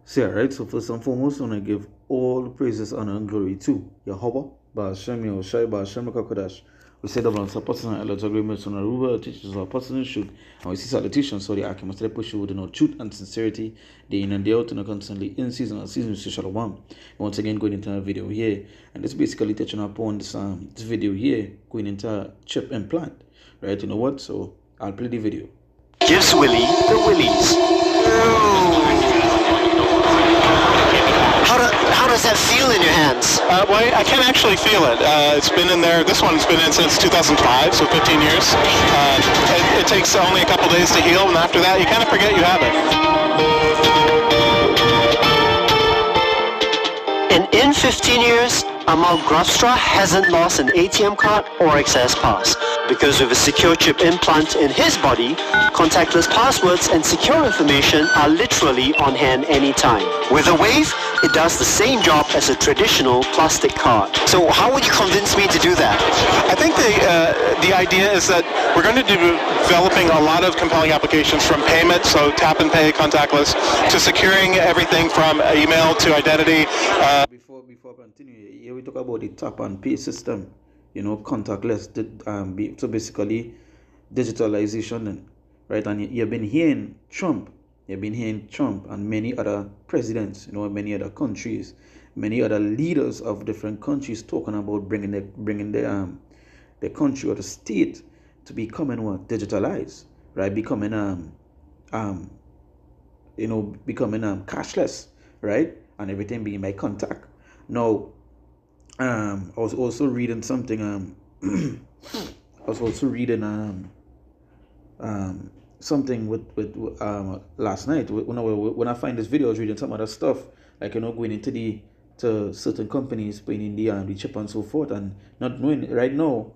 So, yeah, right. So, first and foremost, I want to give all the praises, honor, and glory to Yahweh, Ba'ashem Yahushai, Ba'ashem Kodash. We say that on supporting and agreements on Aruba, teachers our personal shoot, and we see salutations, so the Akimas push you with no truth and sincerity, day in and day out, and constantly in season and season, so Shalom. Once again, going into a video here, and this basically touching upon this video here, going into a chip implant, right? You know what? So, I'll play the video. Gives Willie the willies. How does that feel in your hands? Well, I can't actually feel it. It's been in there. This one's been in since 2005, so 15 years. It takes only a couple days to heal, and after that, you kind of forget you have it. And in 15 years, Amal Grafstra hasn't lost an ATM card or access pass, because with a secure chip implant in his body, contactless passwords and secure information are literally on hand anytime. With a wave, it does the same job as a traditional plastic card. So how would you convince me to do that? I think the idea is that we're going to be developing a lot of compelling applications, from payment, so tap and pay, contactless, to securing everything from email to identity. Before I continue, here we talk about the tap and pay system, you know, contactless, so basically digitalization, right? And you've been hearing Trump and many other presidents, you know, many other countries, many other leaders of different countries talking about bringing the country or the state to becoming what? Digitalized, right? Becoming becoming cashless, right? And everything being by contact. Now, I was also reading something. I was also reading something with last night when I find this video. I was reading some other stuff, like, you know, going into certain companies, putting in the chip and so forth, and not knowing right now.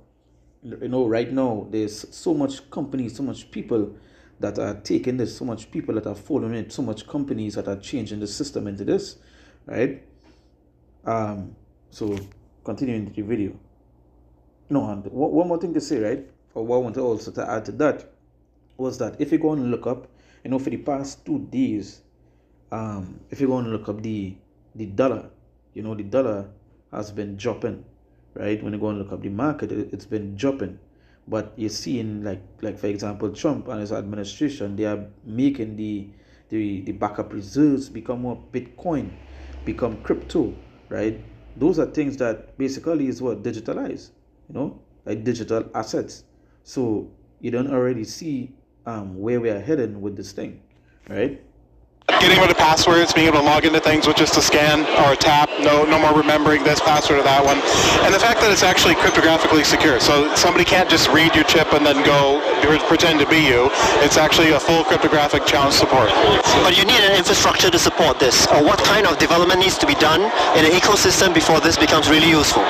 Right now there's so much companies, so much people that are taking this, so much people that are following it, so much companies that are changing the system into this, right? So continuing the video. No, and one more thing to say, right? Or what I want to also to add to that was that if you go and look up, you know, for the past 2 days, if you go and look up the dollar, you know, the dollar has been dropping, right? When you go and look up the market, it's been dropping. But you're seeing, like for example, Trump and his administration, they are making the backup reserves become more Bitcoin, become crypto, right? Those are things that basically is what digitalize, you know, like digital assets. So you don't already see where we are heading with this thing, right? Getting rid of passwords, being able to log into things with just a scan or a tap, no more remembering this password or that one. And the fact that it's actually cryptographically secure, so somebody can't just read your chip and then go pretend to be you. It's actually a full cryptographic challenge support. But you need an infrastructure to support this. Or what kind of development needs to be done in an ecosystem before this becomes really useful?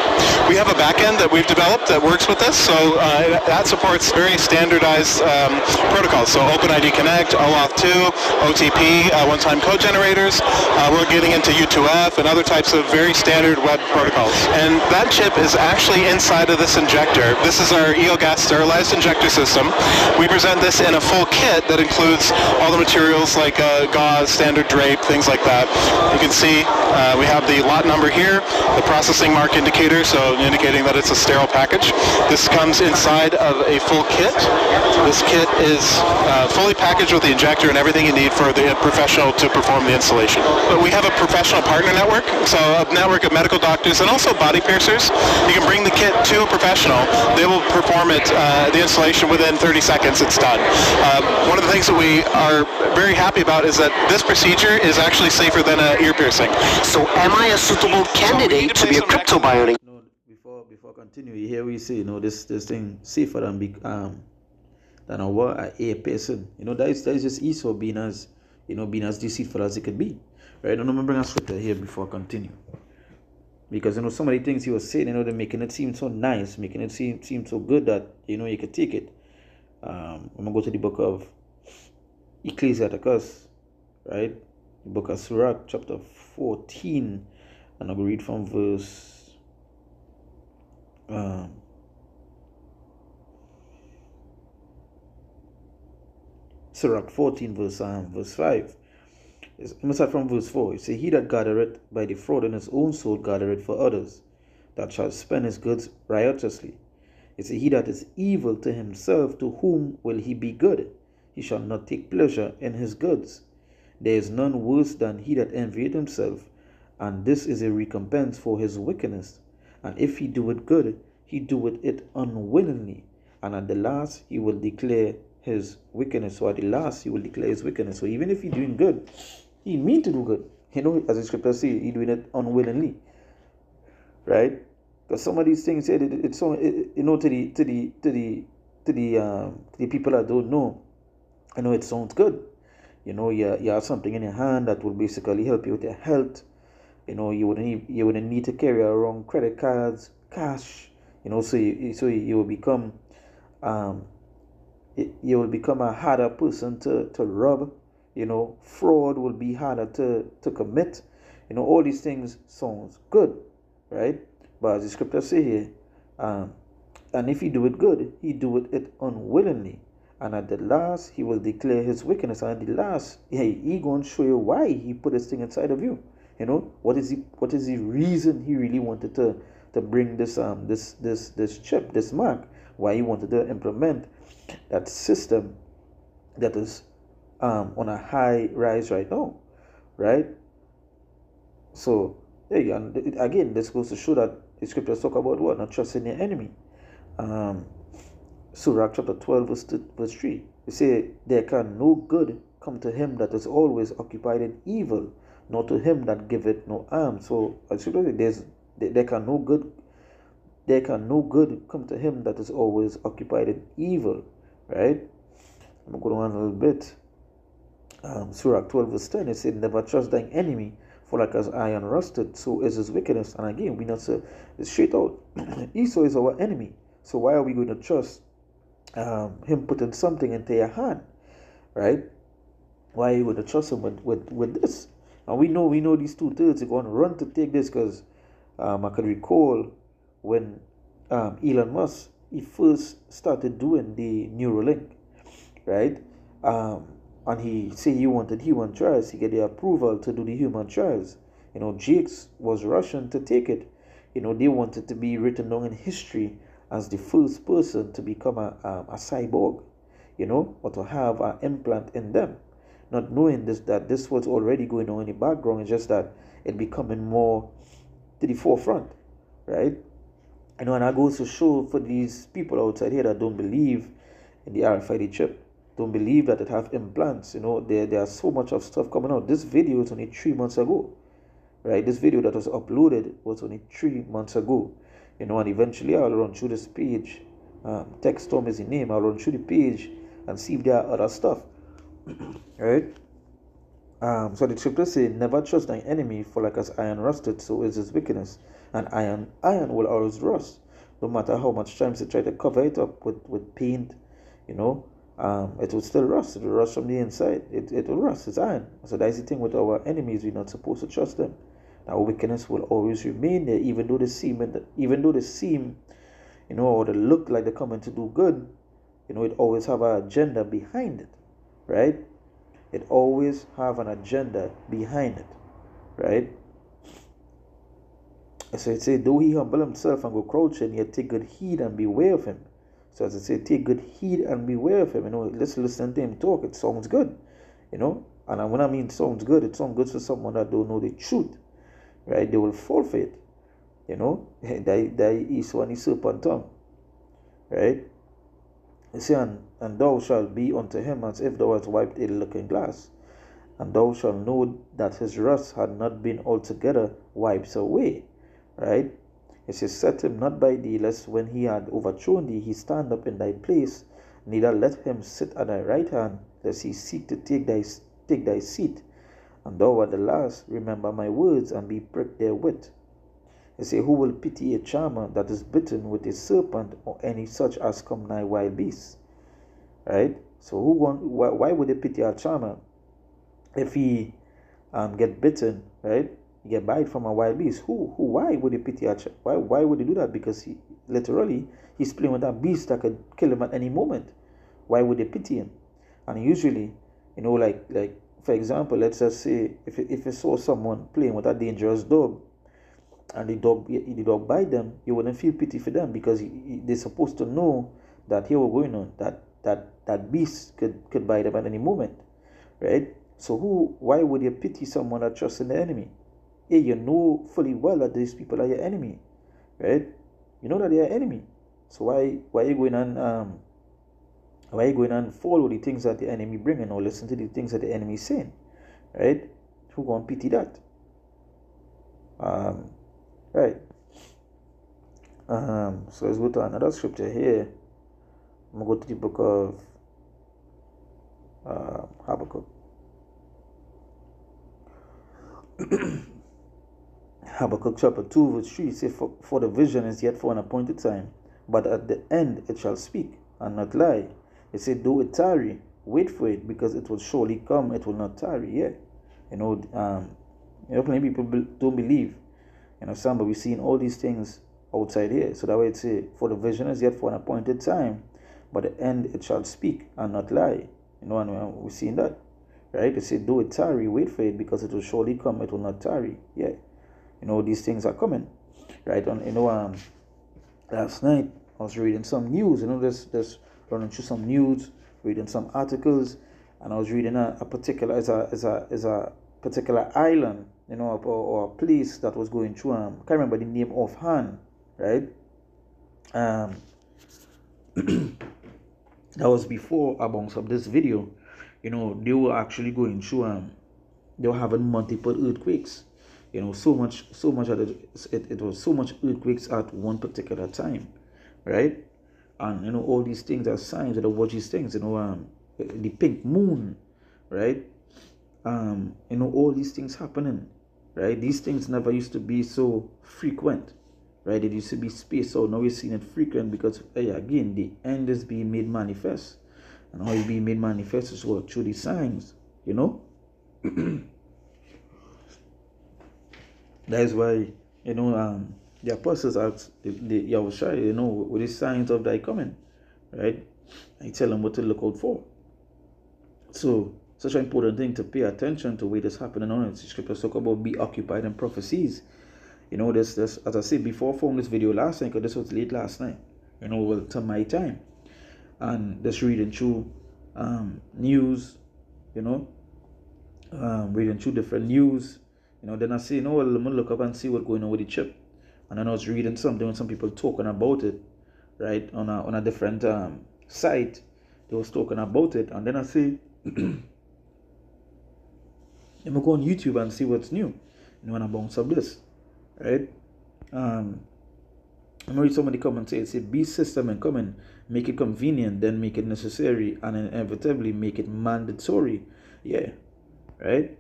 We have a backend that we've developed that works with this, so that supports very standardized protocols. So OpenID Connect, OAuth 2, OTP, one-time code generators. We're getting into U2F and other types of very standard web protocols. And that chip is actually inside of this injector. This is our EOGAS sterilized injector system. We present this in a full kit that includes all the materials like gauze, standard drape, things like that. You can see we have the lot number here, the processing mark indicator, so indicating that it's a sterile package. This comes inside of a full kit. This kit is fully packaged with the injector and everything you need for the professional to perform the installation. But we have a professional partner network, so a network of medical doctors and also body piercers. You can bring the kit to a professional. They will perform it, the installation within 30 seconds. It's done. One of the things that we are very happy about is that this procedure is actually safer than an ear piercing. So am I a suitable candidate to be a crypto bionic? No, before continue, here we say, you know, this thing safer than a ear piercing. You know, that is just Esau being as deceitful as it could be, right? And I'm gonna bring a scripture here before I continue, because, you know, some of the things he was saying, you know, they're making it seem so nice, making it seem so good that, you know, you could take it. I'm gonna go to the book of Ecclesiasticus, right? The book of Sirach, chapter 14, and I'm gonna read from verse Sirach 14 verse 5. Let me start from verse 4. It says, He that gathereth by the fraud in his own soul gathereth for others, that shall spend his goods riotously. It says, He that is evil to himself, to whom will he be good? He shall not take pleasure in his goods. There is none worse than he that envieth himself, and this is a recompense for his wickedness. And if he doeth good, he doeth it unwillingly, and at the last he will declare his wickedness. So at the last he will declare his wickedness. So even if he's doing good, he mean to do good. As the scripture says, he doing it unwillingly, right? Because some of these things, it's so to the people that don't know, it sounds good. You have something in your hand that will basically help you with your health. You wouldn't need to carry around credit cards, cash. So you will become you will become a harder person to rob. Fraud will be harder to commit. All these things sounds good, right? But as the scripture say here, and if he do it good, he do it unwillingly, and at the last he will declare his wickedness. And at the last, he gonna show you why he put this thing inside of you. What is the reason he really wanted to bring this chip, this mark, why he wanted to implement that system that is on a high rise right now, right? So and again, this goes to show that the scriptures talk about what? Not trusting your enemy. Surah chapter 12 verse 3. It say, there can no good come to him that is always occupied in evil, nor to him that giveth no alms. So there can no good come to him that is always occupied in evil, right? I'm going on a little bit. Surah 12 verse 10, it said, never trust thine enemy, for like as iron rusted, so is his wickedness. And again, we not say it's straight out. Esau is our enemy. So why are we going to trust him putting something into your hand, right? Why are you going to trust him with this? And we know these 2/3 are going to run to take this, because I can recall when Elon Musk, he first started doing the Neuralink, right? And he said he wanted human trials. He get the approval to do the human trials. Jakes was rushing to take it. They wanted to be written down in history as the first person to become a cyborg, or to have an implant in them. Not knowing that this was already going on in the background. It's just that it becoming more to the forefront, right? And I goes to show for these people outside here that don't believe in the RFID chip, don't believe that it have implants. There's so much of stuff coming out. This video is only 3 months ago, right? This video that was uploaded was only 3 months ago, and eventually I'll run through this page. Text Storm is the name. I'll run through the page and see if there are other stuff, right? So the scripture says, never trust thine enemy, for like as iron rusted, so is his wickedness. And iron will always rust, no matter how much times they try to cover it up with paint. It will still rust. It will rust from the inside. It will rust. It's iron. So that's the thing with our enemies. We're not supposed to trust them. Our wickedness will always remain there, even though they seem, or they look like they're coming to do good. It always have an agenda behind it, right? It always have an agenda behind it, right? So it says, though he humble himself and go crouching, yet take good heed and beware of him. So as I say, take good heed and beware of him. Let's listen to him talk. It sounds good, And when I mean sounds good, it sounds good for someone that don't know the truth, right? They will fall for it, Thy Esau and his serpent tongue, right? You see, and thou shalt be unto him as if thou hadst wiped a looking glass, and thou shalt know that his rust had not been altogether wiped away, right? It says, set him not by thee, lest when he had overthrown thee, he stand up in thy place. Neither let him sit at thy right hand, lest he seek to take thy seat. And thou at the last remember my words, and be pricked therewith. It says, who will pity a charmer that is bitten with a serpent, or any such as come nigh wild beasts? Right? So why would they pity a charmer if he get bitten, right? He get bite from a wild beast. Why would he pity a charmer? Why would he do that? Because he's playing with that beast that could kill him at any moment. Why would they pity him? And usually, like for example, let's just say if you saw someone playing with a dangerous dog, and the dog bite them, you wouldn't feel pity for them, because they're supposed to know that here we're going on, that beast could bite them at any moment, right? So why would you pity someone that trusts in the enemy? Hey, you know fully well that these people are your enemy, right? You know that they are enemy. So why are you going and follow the things that the enemy bringing, or listen to the things that the enemy is saying, right? Who gonna pity that? Right. So let's go to another scripture here. I'm gonna go to the book of Habakkuk. Habakkuk chapter 2 verse 3 says, for the vision is yet for an appointed time, but at the end it shall speak and not lie. It said, though it tarry, wait for it, because it will surely come, it will not tarry. Yeah. Plenty people don't believe, some, but we've seen all these things outside here. So that way it say, for the vision is yet for an appointed time, but at the end it shall speak and not lie. And we've seen that, right? It said, though it tarry, wait for it, because it will surely come, it will not tarry. Yeah. These things are coming, right? Last night I was reading some news, just running through some news, reading some articles, and I was reading a particular is a particular island, or a place that was going through. I can't remember the name offhand, right? That was before I bounced up this video. They were actually going through. They were having multiple earthquakes. So much that it was so much earthquakes at one particular time, right? And all these things are signs of what these things, the pink moon, right? All these things happening, right? These things never used to be so frequent, right? It used to be spaced out. Now we're seeing it frequent because, again, the end is being made manifest. And how it's being made manifest is what? Through these signs, That is why, the apostles asked the Yahushua, with the signs of thy coming, right? I tell them what to look out for. So, such an important thing to pay attention to what is happening on it. The scriptures talk about be occupied in prophecies. This as I said before, I filmed this video last night, because this was late last night, to my time. And just reading through news, reading through different news. Then I say, let me look up and see what's going on with the chip. And then I was reading something when some people talking about it, right, on a different site. They was talking about it, and then I say, let me go on YouTube and see what's new. When I bounce up this, right? I'm read some of the comments say, be system and coming, make it convenient, then make it necessary, and inevitably make it mandatory. Yeah, right?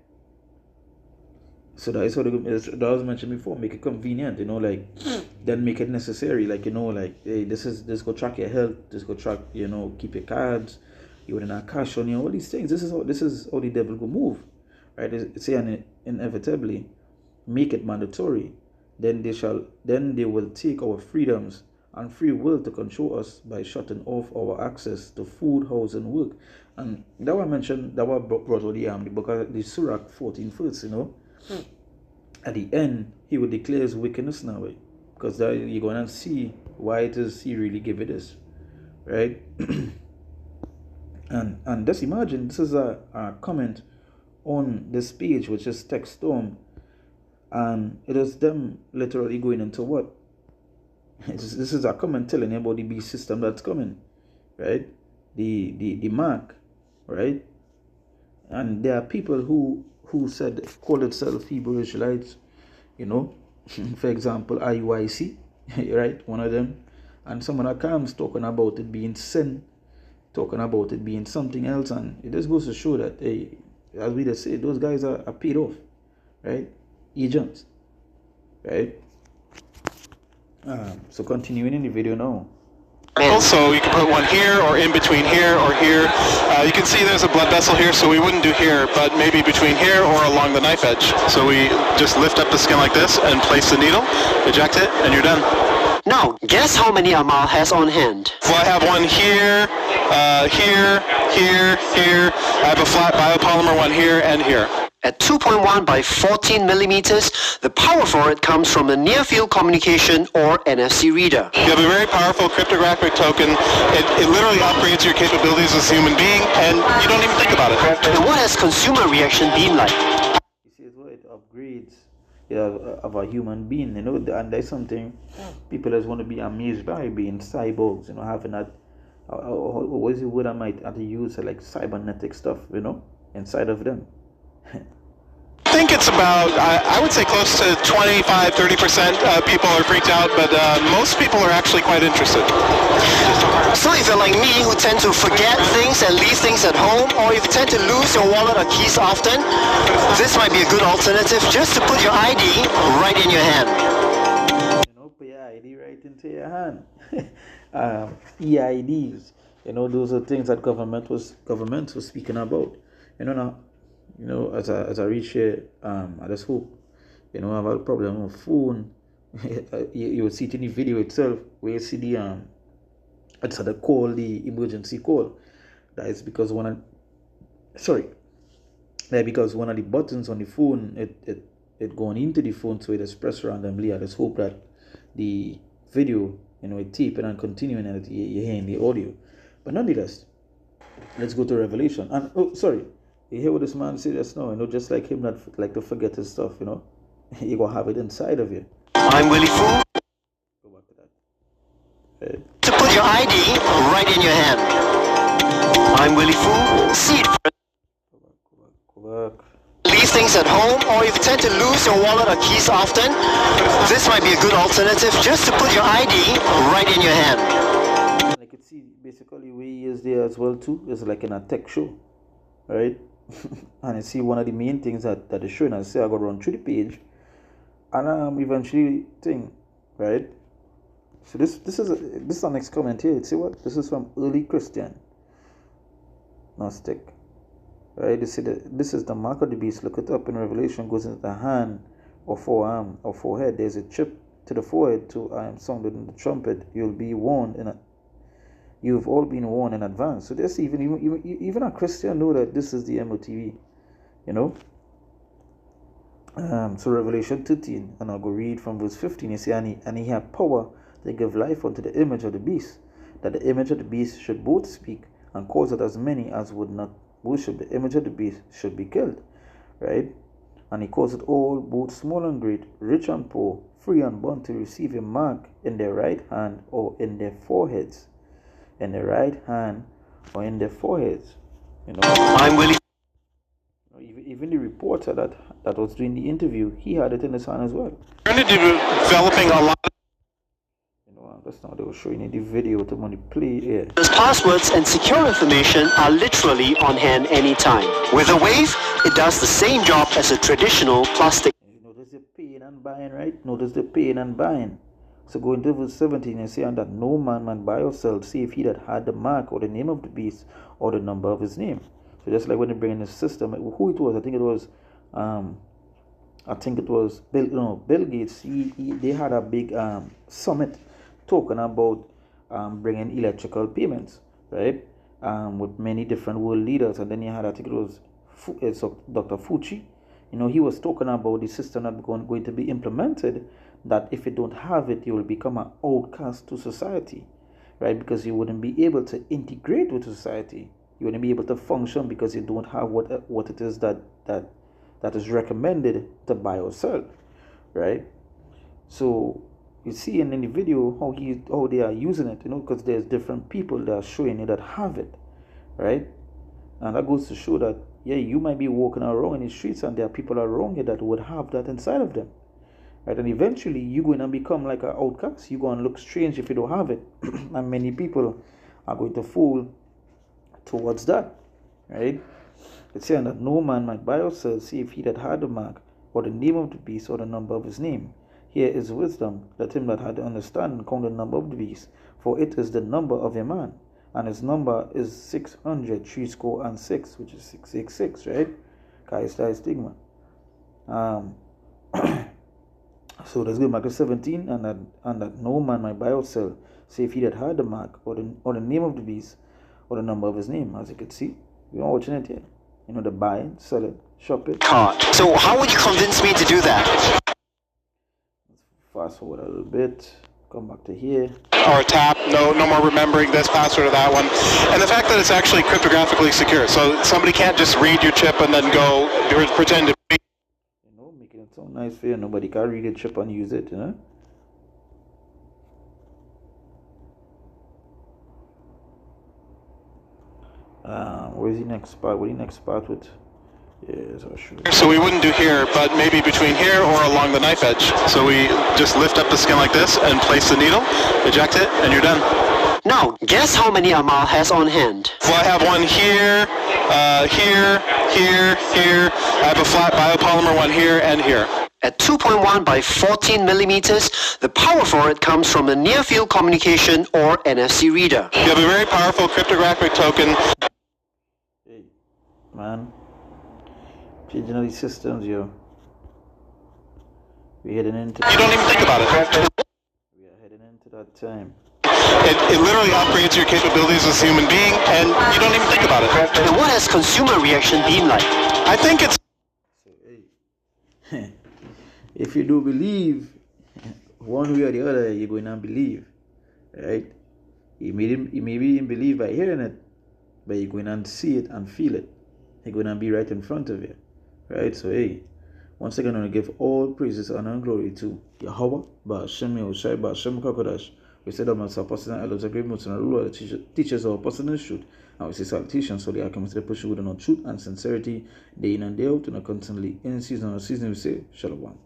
So that is what that was mentioned before. Make it convenient, then make it necessary. Hey, this go track your health. This go track, keep your cards. You wouldn't have cash on you. All these things. This is how the devil go move, right? It's saying inevitably, make it mandatory. Then they will take our freedoms and free will to control us by shutting off our access to food, house, and work. And that was mentioned. That was brought out the book of the Surah 14 verse. At the end, he will declare his wickedness now, because there you're going to see why it is he really gave it this, right? and just imagine, this is a comment on this page, which is TechStorm, and it is them literally going into what? This is a comment telling you about the beast system that's coming, right? The mark, right? And there are people who said, call themselves Hebrew Israelites, for example, IUIC, right, one of them, and someone that comes talking about it being sin, talking about it being something else, and it just goes to show that, as we just say, those guys are paid off, right, agents, right? So continuing in the video now. So you can put one here, or in between here, or here. You can see there's a blood vessel here, so we wouldn't do here, but maybe between here or along the knife edge. So we just lift up the skin like this and place the needle, eject it, and you're done. Now, guess how many Amal has on hand? Well, I have one here, here. I have a flat biopolymer one here and here. At 2.1 by 14 millimeters, the power for it comes from a near-field communication or NFC reader. You have a very powerful cryptographic token. It literally upgrades your capabilities as a human being, and you don't even think about it. And what has consumer reaction been like? You see, well, it upgrades of a human being, you know, and there's something people just want to be amazed by, being cyborgs, you know, having that, what is the word I might have to use, like cybernetic stuff, you know, inside of them. I think it's about, I would say close to 25-30% people are freaked out, but most people are actually quite interested. So if you're like me, who tend to forget things and leave things at home, or if you tend to lose your wallet or keys often, this might be a good alternative just to put your ID right in your hand. You know, put your ID right into your hand. EIDs, you know, those are things that government was speaking about. You know, now, you know, as I reach here, I just hope, you know, I have a problem with phone. You will see it in the video itself where you see the it's the call, the emergency call. That is because one of the buttons on the phone it going into the phone, so it is pressed randomly. I just hope that the video, you know, it tape and continuing and you're hearing the audio. But nonetheless, let's go to Revelation. And you hear what this man said just now, you know, just like him not like to forget his stuff, you know. You gonna have it inside of you. I'm Willie Foo. Go back to that. Right. To put your ID right in your hand. I'm Willie Foo. See it. Go back. Leave things at home, or if you tend to lose your wallet or keys often, this might be a good alternative just to put your ID right in your hand. I could see basically where he is there as well too. It's like in a tech show, right? And I see one of the main things that they're showing. I say I go run through the page, and eventually thing, right? So this is our next comment here. See what this is from early Christian Gnostic, right? They say that this is the mark of the beast. Look it up in Revelation. Goes into the hand or forearm or forehead. There's a chip to the forehead. To I am sounded in the trumpet. You'll be warned in a. You've all been warned in advance. So this even a Christian know that this is the MOTV, you know. So Revelation 13, and I'll go read from verse 15. You see, and he had power to give life unto the image of the beast, that the image of the beast should both speak and cause that as many as would not worship the image of the beast should be killed, right? And he caused all, both small and great, rich and poor, free and bond, to receive a mark in their right hand or in their foreheads. In the right hand or in their foreheads, you know. I'm Willie. Even the reporter that was doing the interview, he had it in his hand as well. We're going to be developing a lot. You know, that's now they were showing you the video to money play here. Those passwords and secure information are literally on hand anytime. With a wave, it does the same job as a traditional plastic. You notice the paying and buying, right? Notice the paying and buying. So go into verse 17 and say, and that no man might buy or sell, save he that had the mark or the name of the beast or the number of his name. So just like when they bring in the system, who it was, I think it was Bill Gates. They had a big summit talking about bringing electrical payments, right? With many different world leaders, and then you had, I think it was Dr. Fauci. You know, he was talking about the system that going to be implemented, that if you don't have it, you will become an outcast to society, right? Because you wouldn't be able to integrate with society. You wouldn't be able to function because you don't have what it is that is recommended to buy or sell, right? So you see in the video how they are using it, you know, because there's different people that are showing you that have it, right? And that goes to show that, yeah, you might be walking around in the streets and there are people around you that would have that inside of them. Right, and eventually you're going to become like an outcast. You're going to look strange if you don't have it. And many people are going to fall towards that. Right? It's saying that no man might buy or sell, save he that had the mark, or the name of the beast, or the number of his name. Here is wisdom. Let him that had the understanding count the number of the beast, for it is the number of a man. And his number is 606, which is 666, right? Kai stigma. So let's go back to 17, and that no man might buy or sell, save he that had the mark, or the name of the beast, or the number of his name. As you can see, we're watching it here. You know, the buy it, sell it, shop it. So how would you convince me to do that? Let's fast forward a little bit. Come back to here. Or tap, no more remembering this password or that one. And the fact that it's actually cryptographically secure, so somebody can't just read your chip and then go pretend to be. You know, making it so nice for you. Nobody can read your chip and use it, you know. Where's the next part? What the next part with? Yes, I'll show you. So we wouldn't do here, but maybe between here or along the knife edge. So we just lift up the skin like this and place the needle, eject it, and you're done. Now, guess how many Amal has on hand? Well, I have one here, here. I have a flat biopolymer one here and here. At 2.1 by 14 millimeters, the power for it comes from a near-field communication or NFC reader. You have a very powerful cryptographic token. Hey, man. Changing all these systems, yo. We're heading into. You don't even think about it. We are heading into that time. It literally upgrades your capabilities as a human being, and you don't even think about it. And what has consumer reaction been like? I think it's. So, hey, if you do believe one way or the other, you're going to believe, right? You may even believe by hearing it, but you're going to see it and feel it. You're going to be right in front of you, right? So, hey, once again, I'm going to give all praises, honor, and glory to Yahweh, Ba'ashem Yahushai, Ba'ashem Kakodash. We said that my apostle and elders are great most and ruler, teachers of apostle and truth. And we say salutations, so they are coming to the push with truth and sincerity, day in and day out, and are constantly in season or season. We say Shalom.